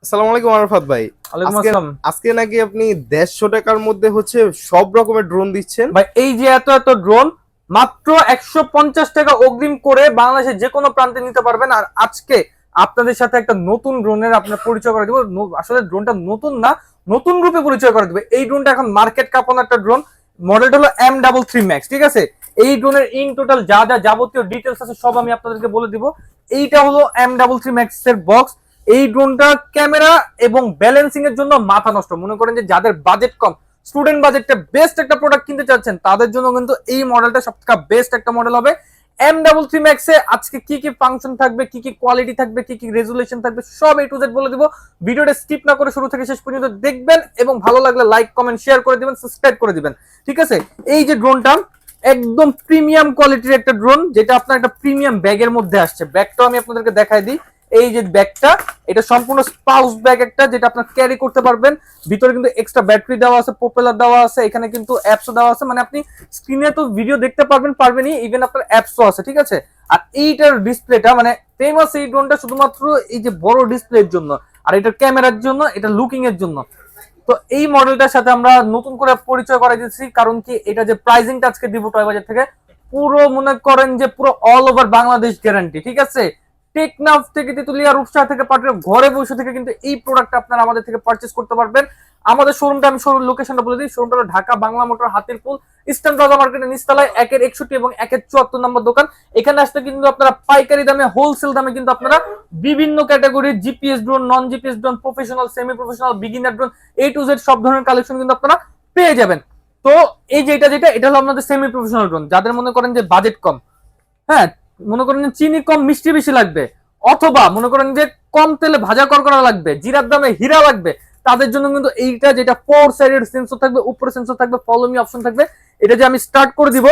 আসসালামু আলাইকুম আরাফাত ভাই। ওয়ালাইকুম আজকে আসসালাম। আজকে নাকি আপনি 150 টাকার মধ্যে সব রকমের ড্রোন দিচ্ছেন। ভাই এই যে এত এত ড্রোন মাত্র 150 টাকা অগ্রিম করে বাংলাদেশের যে কোনো প্রান্তে নিতে পারবেন। আর আজকে আপনাদের সাথে একটা নতুন ড্রোনের আপনার পরিচয় করে দিব। আসলে ড্রোনটা নতুন না, নতুন রূপে পরিচয় করে দিবে। এই ড্রোনটা এখন মার্কেট কাঁপানো একটা ড্রোন। মডেলটা হলো M33 Max, ঠিক আছে? এই ড্রোনের ইন টোটাল যা যা যাবতীয় ডিটেলস আছে সব আমি আপনাদেরকে বলে দিব। এইটা হলো M33 Max এর বক্স। এই ড্রোনটা ক্যামেরা এবং ব্যালেন্সিং এর জন্য মাথা নষ্ট। মনে করেন যে যাদের বাজেট কম, স্টুডেন্ট বাজেটটা বেস্ট একটা প্রোডাক্ট কিনতে চাচ্ছেন, তাদের জন্য কিন্তু এই মডেলটা সবথেকে বেস্ট একটা মডেল হবে। M33 Max এ আজকে কি কি ফাংশন থাকবে, কি কি কোয়ালিটি থাকবে, কি কি রেজুলেশন থাকবে, সব A to Z বলে দিব। ভিডিওটা স্কিপ না করে শুরু থেকে শেষ পর্যন্ত দেখবেন এবং ভালো লাগলে লাইক কমেন্ট শেয়ার করে দিবেন, সাবস্ক্রাইব করে দিবেন, ঠিক আছে? এই যে ড্রোনটা একদম প্রিমিয়াম কোয়ালিটির একটা ড্রোন, যেটা আপনার একটা প্রিমিয়াম ব্যাগের মধ্যে আসছে। ব্যাগটাও আমি আপনাদেরকে দেখাই দিই। এই যে ব্যাগটা, এটা সম্পূর্ণ স্পাউস ব্যাগ একটা, যেটা আপনার ক্যারি করতে পারবেন। ভিতরে কিন্তু এক্সট্রা ব্যাটারি দেওয়া আছে, প্রপেলার দেওয়া আছে, এখানে কিন্তু অ্যাপসও দেওয়া আছে। মানে আপনি স্ক্রিনে তো ভিডিও দেখতে পারবেনই, ইভেন আপনার অ্যাপসও আছে, ঠিক আছে? আর এইটার ডিসপ্লেটা মানে ফেমাস এই ড্রোনটা শুধুমাত্র এই যে বড় ডিসপ্লের জন্য, আর এটার ক্যামেরার জন্য, এটা লুকিং এর জন্য। তো এই মডেলটার সাথে আমরা নতুন করে পরিচয় করাই দিচ্ছি, কারণ কি এটা যে প্রাইসিংটা আজকে দিব টয় বাজার থেকে, পুরো মনে করেন যে পুরো অল ওভার বাংলাদেশ গ্যারান্টি, ঠিক আছে? টেকনাফ থেকে, তেতুলিয়া, রূপসা থেকে, পাটুরিয়া, ঘরে বসে থেকে কিন্তু এই প্রোডাক্টটা আপনারা আমাদের থেকে পারচেজ করতে পারবেন। আমাদের শোরুমটা, আমি শোরুম লোকেশনটা বলে দিই। শোরুমটা হলো Dhaka Bangla Motor, Hatirpool, Eastern Plaza মার্কেটের নিচতলায় 1-61 এবং 1-74 নম্বর দোকান। এখানে আসলে কিন্তু আপনারা পাইকারি দামে, হোলসেল দামে কিন্তু আপনারা বিভিন্ন ক্যাটাগরির GPS drone, non GPS drone, professional, semi professional, beginner drone, A to Z সব ধরনের কালেকশন কিন্তু আপনারা পেয়ে যাবেন। তো এই যে এটা হলো আপনাদের সেমি প্রফেশনাল ড্রোন। যাদের মনে করেন যে বাজেট কম, হ্যাঁ, মনে করেন যে চিনি কম মিষ্টি বেশি লাগবে, অথবা মনে করেন যে কম তেলে ভাজা করা লাগবে, জিরার দামে হীরা লাগবে, তাদের জন্য কিন্তু এইটা, যেটা 4 সাইডেড সেন্সর থাকবে, উপরে সেন্সর থাকবে, ফলো মি অপশন থাকবে। এটা যে আমি স্টার্ট করে দিব,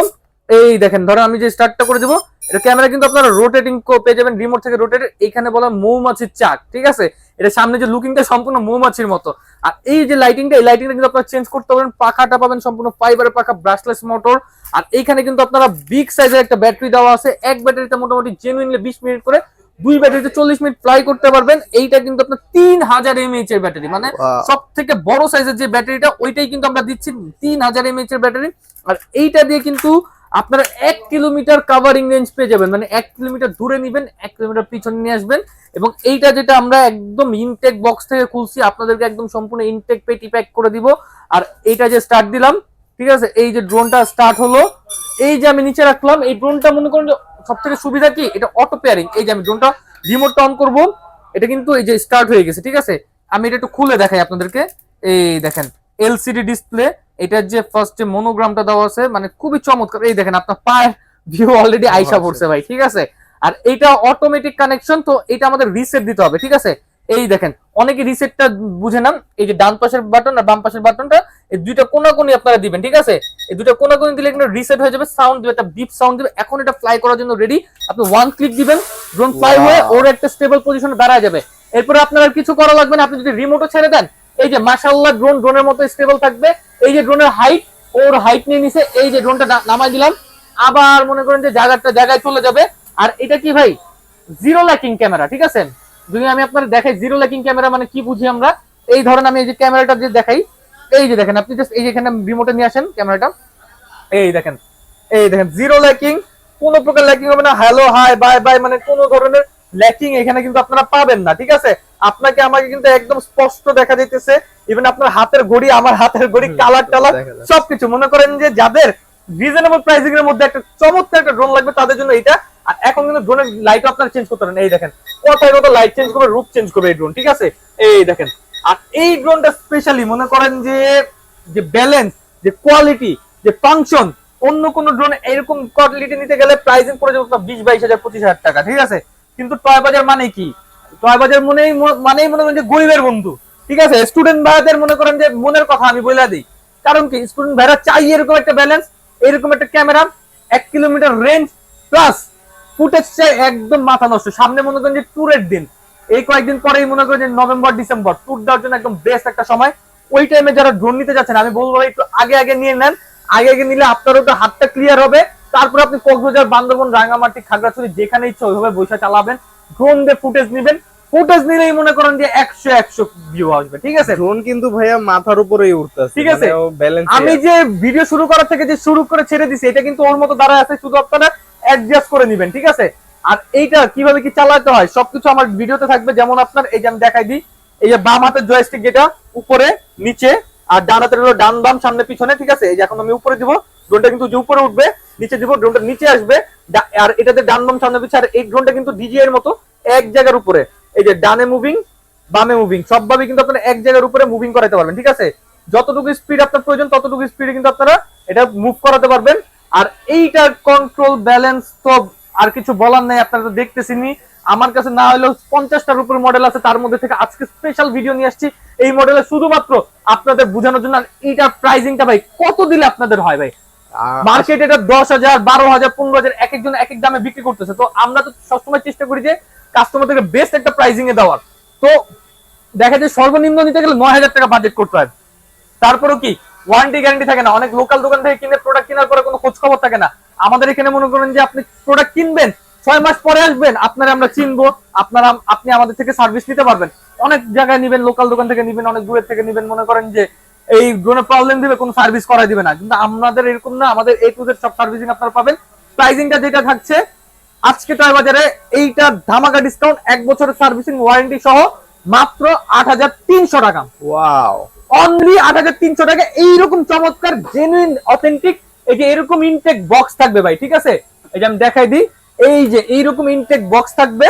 এই দেখেন, ধরো আমি যে স্টার্টটা করে দিব, এটা ক্যামেরা কিন্তু আপনারা রোটেটিং পেয়ে যাবেন, রিমোট থেকে রোটেট। এখানে বলা মৌমাছির চাক, ঠিক আছে? এটা সামনে যে লুকিংটা সম্পূর্ণ মৌমাছির মতো। আর এই যে লাইটিংটা, এই লাইটিংটা কিন্তু আপনারা চেঞ্জ করতে পারেন। পাখাটা পাবেন সম্পূর্ণ ফাইবারের পাখা, ব্রাশলেস মোটর। আর এইখানে কিন্তু আপনারা বিগ সাইজের একটা ব্যাটারি দেওয়া আছে। এক ব্যাটারিতে মোটামুটি জেনুইনলি 20 মিনিট করে, দুই ব্যাটারিতে 40 মিনিট ফ্লাই করতে পারবেন। এইটা কিন্তু আপনার 3000 mAh এর ব্যাটারি, মানে সব থেকে বড় সাইজের যে ব্যাটারিটা, ওইটাই কিন্তু আমরা দিচ্ছি 3000 mAh এর ব্যাটারি। আর এইটা দিয়ে কিন্তু আপনারা 1 কিলোমিটার কাভারিং রেঞ্জ পেয়ে যাবেন। মানে 1 কিলোমিটার দূরে নিবেন, 1 কিলোমিটার পিছনে নিয়ে আসবেন। এবং এইটা যেটা আমরা একদম ইনটেক বক্স থেকে খুলছি, আপনাদেরকে একদম সম্পূর্ণ ইনটেক পেটি প্যাক করে দিব। আর এইটা যে স্টার্ট দিলাম, ঠিক আছে, এই যে ড্রোনটা স্টার্ট হলো, এই যে আমি নিচে রাখলাম, এই ড্রোনটা মনে করেন সব থেকে সুবিধা কি, এটা অটো পেয়ারিং। এই যে আমি ড্রোনটা রিমোটটা অন করব, এটা কিন্তু এই যে স্টার্ট হয়ে গেছে, ঠিক আছে? আমি এটা একটু খুলে দেখাই আপনাদেরকে। এই দেখেন এলসিডি ডিসপ্লে, এটার যে ফার্স্ট যে মনোগ্রামটা দেওয়া আছে, মানে খুবই চমৎকার। এই দেখেন আপনার পায়ের ভিউ অলরেডি আইসা পড়ছে ভাই, ঠিক আছে? আর এটা অটোমেটিক কানেকশন, তো এটা আমাদের রিসেট দিতে হবে, ঠিক আছে? এই দেখেন, অনেকে রিসেটটা বুঝে না। এই যে ডান পাশের বাটন আর বাম পাশের বাটনটা, এই দুইটা কোনাকুনি আপনারা দিবেন, ঠিক আছে? এই দুইটা কোনাকুনি দিলে কিন্তু রিসেট হয়ে যাবে, সাউন্ড দিবে, একটা বিপ সাউন্ড দিবে। এখন এটা ফ্লাই করার জন্য রেডি। আপনি ওয়ান ক্লিক দিবেন, ড্রোন ফ্লাই হয়ে ওর একটা স্টেবল পজিশনে দাঁড়ায় যাবে। এরপরে আপনার আর কিছু করা লাগবে না। আপনি যদি রিমোটও ছেড়ে দেন, এই যে মাশাআল্লাহ, ড্রোনের মতো স্টেবল থাকবে। এই যে ড্রোনের হাইট, ওর হাইট নিয়ে নিছে। এই যে ড্রোনটা নামাই দিলাম, আবার মনে করেন যে জায়গায় চলে যাবে। আর এটা কি ভাই, জিরো ল্যাকিং ক্যামেরা, ঠিক আছে? যদি আমি আপনার দেখাই জিরো ল্যাকিং ক্যামেরা মানে কি বুঝি আমরা, এই ধরেন আমি এই যে ক্যামেরাটা যে দেখাই, এই যে দেখেন, আপনি জাস্ট এই যে এখানে রিমোটে নিয়ে আসেন ক্যামেরাটা, এই দেখেন, এই দেখেন জিরো ল্যাকিং, কোনো প্রকার ল্যাকিং হবে না। হ্যালো হাই বাই বাই, মানে কোনো ধরনের ল্যাকিং এখানে কিন্তু আপনারা পাবেন না, ঠিক আছে? আপনাকে আমাকে কিন্তু একদম স্পষ্ট দেখা যাইতেছে। ইভেন আপনার হাতের ঘড়ি, আমার হাতের ঘড়ি, কালার টালার সবকিছু। মনে করেন যে যাদের রিজনেবল প্রাইসিং এর মধ্যে একটা চমৎকার একটা ড্রোন লাগবে, তাদের জন্য এটা। আর এখন কিন্তু ড্রোনের লাইট আপনারা চেঞ্জ করতে পারেন। এই দেখেন, কথায় কথা লাইট চেঞ্জ করবে, রূপ চেঞ্জ করবে এই ড্রোন, ঠিক আছে? এই দেখেন। আর এই ড্রোনটা স্পেশালি মনে করেন যে যে ব্যালেন্স, যে কোয়ালিটি, যে ফাংশন, অন্য কোন ড্রোন এরকম কোয়ালিটি নিতে গেলে প্রাইসিং পড়ে যাবে 20-22 হাজার 25 হাজার টাকা, ঠিক আছে? কিন্তু টয় বাজার মানে কি, টয় বাজার মানেই মনে করেন যে গরিবের বন্ধু, ঠিক আছে? স্টুডেন্ট ভাইদের মনে করেন যে মনের কথা আমি বলে দিই, কারণ কি স্টুডেন্ট ভাইরা চাই এরকম একটা ব্যালেন্স, এরকম একটা camera, 1 kilometre range plus footage চাই একদম মাথা নষ্ট। সামনে মনে করেন যে ট্যুরের দিন, এই কয়েকদিন পরেই মনে করেন যে নভেম্বর ডিসেম্বর, ট্যুর দেওয়ার জন্য একদম বেস্ট একটা সময়। ওই টাইমে যারা ড্রোন নিতে যাচ্ছেন, আমি বলবো একটু আগে আগে নিয়ে নেন। আগে নিলে আপনারও তো হাতটা ক্লিয়ার হবে। তারপর আপনি কক্সবাজার, বান্দরবন, রাঙ্গামাটি, খাগড়াছড়ি যেখানে ইচ্ছা ওইভাবে বৈশা চালাবেন, ড্রোন দিয়ে ফুটেজ নেবেন, ফুটেজ নিলেই মনে করেন যে 100 ভিউ আসবে, ঠিক আছে। ড্রোন কিন্তু ভাইয়া মাথার উপরেই উঠতেছে, ঠিক আছে। ব্যালেন্স আমি যে ভিডিও শুরু করার থেকে যে শুরু করে ছেড়ে দিছি এটা কিন্তু ওর মতো দাঁড়ায় আছে, শুধু আপনারা অ্যাডজাস্ট করে নেবেন, ঠিক আছে। আর এইটা কিভাবে কি চালাতে হয় সবকিছু আমার ভিডিওতে থাকবে। যেমন আপনার এই যে আমি দেখাই দিই, এই যে বাম হাতের জয়স্টিক যেটা উপরে নিচে, আর ডান হাতের হলো ডান বাম সামনে পিছনে, ঠিক আছে। এই যে এখন আমি উপরে দিব, ড্রোনটা কিন্তু যে উপরে উঠবে, নিচে দিব ড্রোনটা নিচে আসবে, আর এটাতে ডান বাম সামনে পিছনে। আর এই ড্রোনটা কিন্তু ডিজিআই এর মতো এক জায়গার উপরে, এই যে ডানে মুভিং বামে মুভিং সবভাবে কিন্তু আপনারা এক জায়গার উপরে মুভিং করাতে পারবেন, ঠিক আছে। যতটুকু স্পিড আপনার প্রয়োজন ততটুকু স্পিডে কিন্তু আপনারা এটা মুভ করাতে পারবেন। আর এইটার কন্ট্রোল ব্যালেন্স তো আর কিছু বলার নাই, আপনারা তো দেখতেছেনই। আমার কাছে না হলেও 50টার উপর মডেল আছে, তার মধ্যে থেকে আজকে স্পেশাল ভিডিও নিয়ে আসছি এই মডেলে শুধুমাত্র আপনাদের বোঝানোর জন্য। আর এইটার প্রাইসিংটা ভাই কত দিলে আপনাদের হয় ভাই? মার্কেটে এটা 10,000 12,000 15,000 এক একজন এক এক দামে বিক্রি করতেছে। তো আমরা তো সবসময় চেষ্টা করি যে কাস্টমারদেরকে বেস্ট একটা প্রাইসিং এ দেওয়ার। তো দেখা যায় সর্বনিম্ন নিতে গেলে 9,000 টাকা বাজেট করতে হয়। তারপরেও কি ওয়ারেন্টি গ্যারান্টি থাকে না। অনেক লোকাল দোকান থেকে কিনে প্রোডাক্ট কেনার পরে কোনো খোঁজ খবর থাকে না। আমাদের এখানে মনে করেন যে আপনি প্রোডাক্ট কিনবেন 6 মাস পরে আসবেন, আপনারা আমরা চিনবো, আপনি আমাদের থেকে সার্ভিস নিতে পারবেন। অনেক জায়গায় নিবেন, লোকাল দোকান থেকে নিবেন, অনেক দূরের থেকে নিবেন, মনে করেন যে এই ড্রোনে প্রবলেম দিবে কোনো সার্ভিস করাই দিবে না। কিন্তু আমাদের এরকম না, আমাদের A to Z সব সার্ভিসিং আপনারা পাবেন। প্রাইসিংটা যেটা থাকছে আজকে টয় বাজারে, এইটা ধামাকা ডিসকাউন্ট 1 বছরের সার্ভিসিং ওয়ারেন্টি সহ মাত্র 8,300 টাকা। ওয়াও, অনলি 8,300 টাকা। এইরকম চমৎকার জেনুইন অথেন্টিক এই যে এরকম ইনটেক বক্স থাকবে ভাই, ঠিক আছে। এই যে আমি দেখাই দিই, এই যে এইরকম ইনটেক বক্স থাকবে,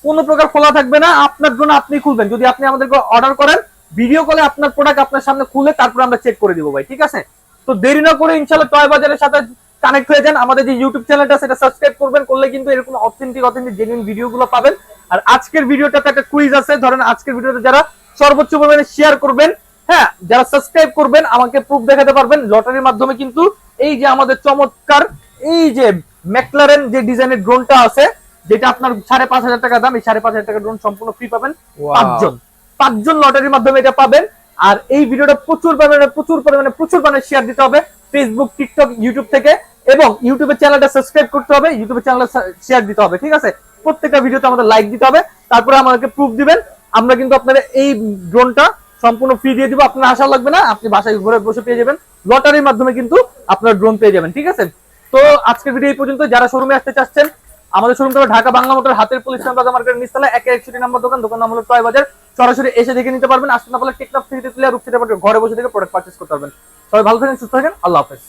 কোনো প্রকার খোলা থাকবে না। আপনার জন্য আপনি খুলবেন, যদি আপনি আমাদেরকে অর্ডার করেন ভিডিও কলে আপনার প্রোডাক্ট আপনার সামনে খুলে তারপর আমরা চেক করে দিব ভাই, ঠিক আছে। তো দেরি না করে ইনশাআল্লাহ টয় বাজারের সাথে কানেক্ট হয়ে যান। আমাদের যে ইউটিউব চ্যানেলটা সেটা সাবস্ক্রাইব করবেন, করলে কিন্তু এরকম অথেন্টিক জেনুইন ভিডিওগুলো পাবেন। আর আজকের ভিডিওটাতে একটা কুইজ আছে, ধরেন আজকের ভিডিওতে যারা সর্বোচ্চ পরিমাণে শেয়ার করবেন, হ্যাঁ, যারা সাবস্ক্রাইব করবেন আমাকে প্রুফ দেখাতে পারবেন লটারির মাধ্যমে কিন্তু এই যে আমাদের চমৎকার এই যে ম্যাকলারেন যে ডিজাইনের ড্রোনটা আছে, যেটা আপনার 5,500 টাকা দাম, এই 5,500 টাকা ড্রোন সম্পূর্ণ ফ্রি পাবেন। পাঁচজন লটারির মাধ্যমে এটা পাবেন। আর এই ভিডিওটা প্রচুর পরিমাণে শেয়ার দিতে হবে ফেসবুক, টিকটক, ইউটিউব থেকে, এবং ইউটিউবের চ্যানেলটা সাবস্ক্রাইব করতে হবে, ইউটিউবের চ্যানেলটা শেয়ার দিতে হবে, ঠিক আছে। প্রত্যেকটা ভিডিওতে আমাদের লাইক দিতে হবে, তারপরে আমাদেরকে প্রুফ দিবেন। আমরা কিন্তু আপনাদের এই ড্রোনটা সম্পূর্ণ ফ্রি দিয়ে দিব, আপনার আশা লাগবে না, আপনি বাসায় ঘরে বসে পেয়ে যাবেন, লটারির মাধ্যমে কিন্তু আপনার ড্রোন পেয়ে যাবেন, ঠিক আছে। তো আজকের ভিডিও এই পর্যন্ত। যারা শোরুমে আসতে চাচ্ছেন, আমাদের শোরুমটা হলো ঢাকা বাংলা মোটর হাতের পুলিশ প্লাজা মার্কেটের নিচতলা 161 নম্বর দোকান নাম হলো টয় বাজার। সরাসরি এসে দেখে নিতে পারবেন। আসতে না পারলে টেকনাফ থেকে ঘরে বসে থেকে প্রোডাক্ট পারচেজ করতে পারবেন। সবাই ভালো থাকেন, সুস্থ থাকেন, আল্লাহ হাফেজ।